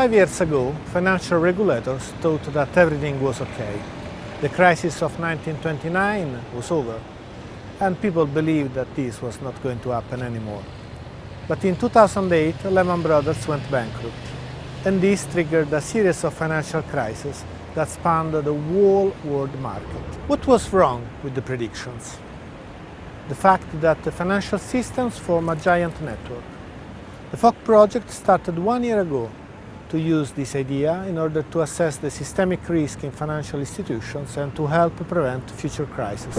5 years ago, financial regulators thought that everything was okay. The crisis of 1929 was over, and people believed that this was not going to happen anymore. But in 2008, Lehman Brothers went bankrupt, and this triggered a series of financial crises that spanned the whole world market. What was wrong with the predictions? The fact that the financial systems form a giant network. The FOC project started 1 year ago to use this idea in order to assess the systemic risk in financial institutions and to help prevent future crises.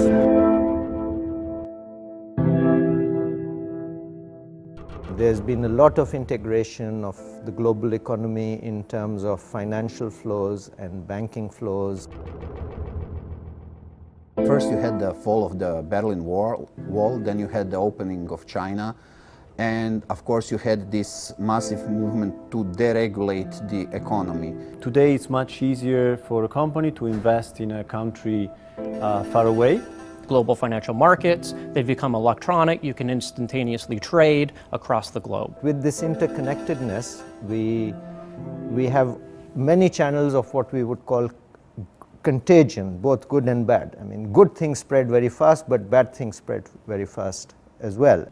There's been a lot of integration of the global economy in terms of financial flows and banking flows. First you had the fall of the Berlin Wall, then you had the opening of China, and of course you had this massive movement to deregulate the economy. Today it's much easier for a company to invest in a country far away. Global financial markets, they've become electronic, you can instantaneously trade across the globe. With this interconnectedness, we have many channels of what we would call contagion, both good and bad. I mean, good things spread very fast, but bad things spread very fast as well.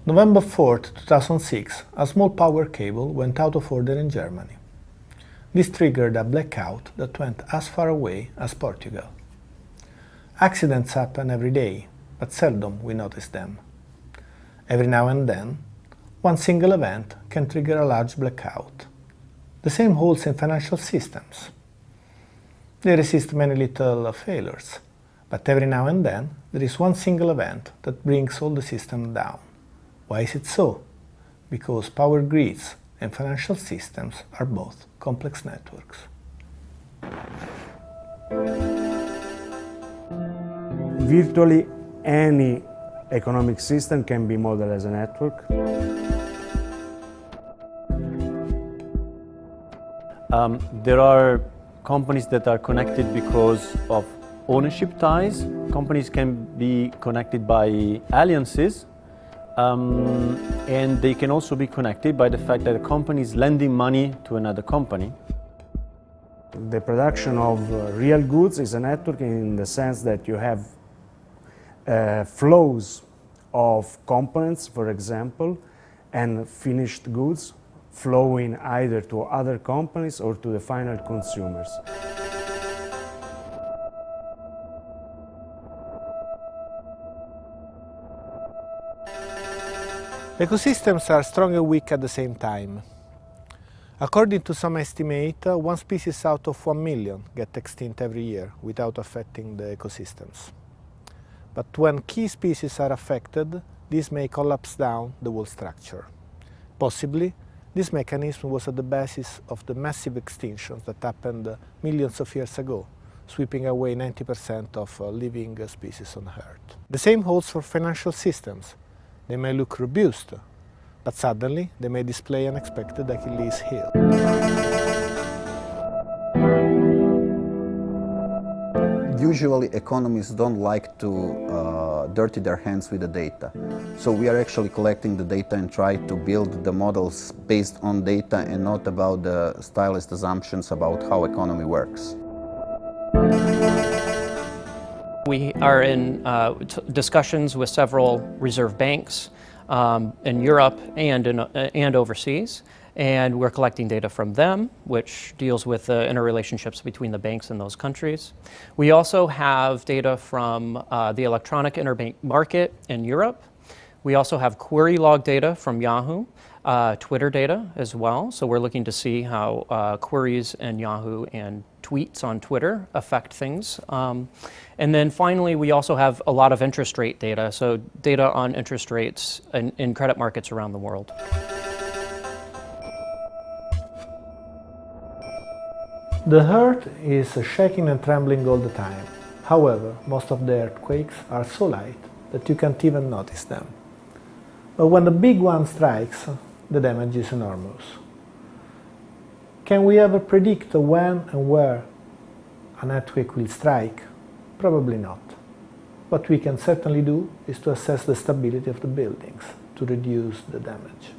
November 4th, 2006, a small power cable went out of order in Germany. This triggered a blackout that went as far away as Portugal. Accidents happen every day, but seldom we notice them. Every now and then, one single event can trigger a large blackout. The same holds in financial systems. They resist many little failures, but every now and then there is one single event that brings all the system down. Why is it so? Because power grids and financial systems are both complex networks. Virtually any economic system can be modeled as a network. There are companies that are connected because of ownership ties. Companies can be connected by alliances, and they can also be connected by the fact that a company is lending money to another company. The production of real goods is a network in the sense that you have flows of components, for example, and finished goods flowing either to other companies or to the final consumers. Ecosystems are strong and weak at the same time. According to some estimate, one species out of 1 million get extinct every year without affecting the ecosystems. But when key species are affected, this may collapse down the whole structure. Possibly, this mechanism was at the basis of the massive extinctions that happened millions of years ago, sweeping away 90% of living species on Earth. The same holds for financial systems. They may look robust, but suddenly they may display unexpected Achilles heel. Usually economists don't like to dirty their hands with the data. So we are actually collecting the data and try to build the models based on data and not about the stylist assumptions about how economy works. We are in discussions with several reserve banks in Europe and overseas, and we're collecting data from them, which deals with the interrelationships between the banks in those countries. We also have data from the electronic interbank market in Europe. We also have query log data from Yahoo, Twitter data as well. So we're looking to see how queries in Yahoo and tweets on Twitter affect things. And then finally, we also have a lot of interest rate data, so data on interest rates in credit markets around the world. The Earth is shaking and trembling all the time. However, most of the earthquakes are so light that you can't even notice them. But when the big one strikes, the damage is enormous. Can we ever predict when and where an earthquake will strike? Probably not. What we can certainly do is to assess the stability of the buildings to reduce the damage.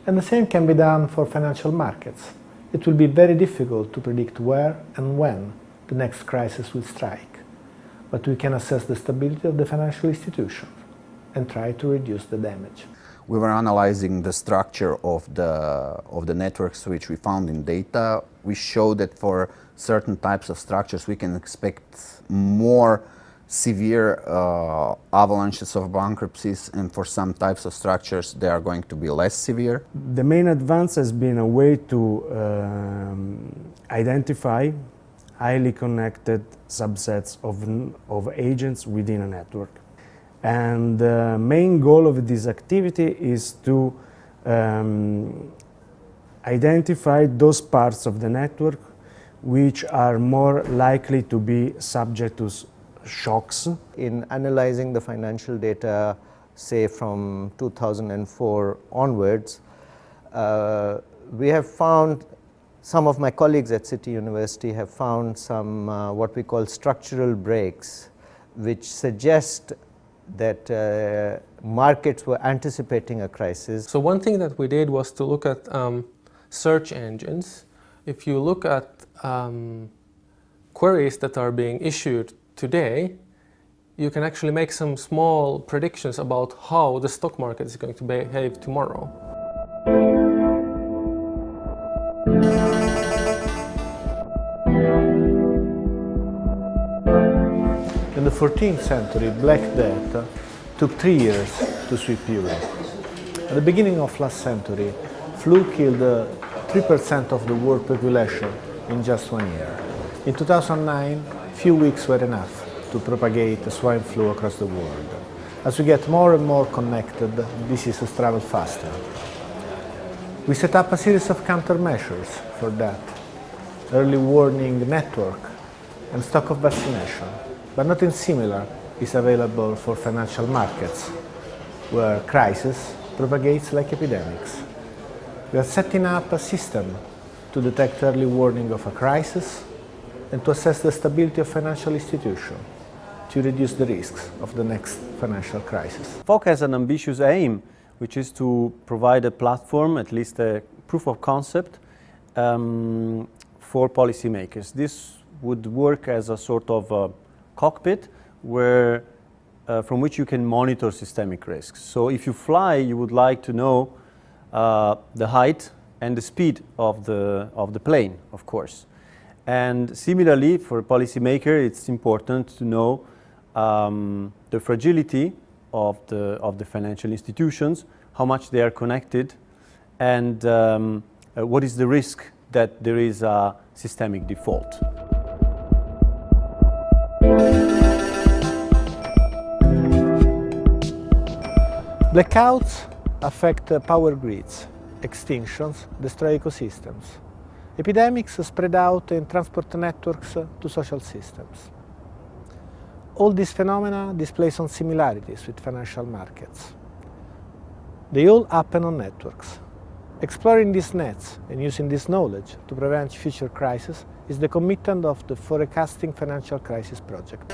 And the same can be done for financial markets. It will be very difficult to predict where and when the next crisis will strike, but we can assess the stability of the financial institutions and try to reduce the damage. We were analyzing the structure of the networks which we found in data. We showed that for certain types of structures we can expect more severe avalanches of bankruptcies, and for some types of structures they are going to be less severe. The main advance has been a way to identify highly connected subsets of agents within a network. And the main goal of this activity is to identify those parts of the network which are more likely to be subject to shocks. In analyzing the financial data, say from 2004 onwards, we have found, some of my colleagues at City University have found some what we call structural breaks, which suggest that markets were anticipating a crisis. So one thing that we did was to look at search engines. If you look at queries that are being issued today, you can actually make some small predictions about how the stock market is going to behave tomorrow. In the 14th century, Black Death took 3 years to sweep Europe. At the beginning of last century, flu killed 3% of the world population in just 1 year. In 2009, few weeks were enough to propagate swine flu across the world. As we get more and more connected, diseases travel faster. We set up a series of countermeasures for that. Early warning network and stock of vaccination. But nothing similar is available for financial markets, where crisis propagates like epidemics. We are setting up a system to detect early warning of a crisis and to assess the stability of financial institutions to reduce the risks of the next financial crisis. FOC has an ambitious aim, which is to provide a platform, at least a proof of concept, for policymakers. This would work as a sort of cockpit where, from which you can monitor systemic risks. So if you fly, you would like to know the height and the speed of the plane, of course. And similarly, for a policymaker, it's important to know the fragility of the financial institutions, how much they are connected, and what is the risk that there is a systemic default. Blackouts affect power grids, extinctions destroy ecosystems. Epidemics spread out in transport networks to social systems. All these phenomena display some similarities with financial markets. They all happen on networks. Exploring these nets and using this knowledge to prevent future crises is the commitment of the Forecasting Financial Crisis Project.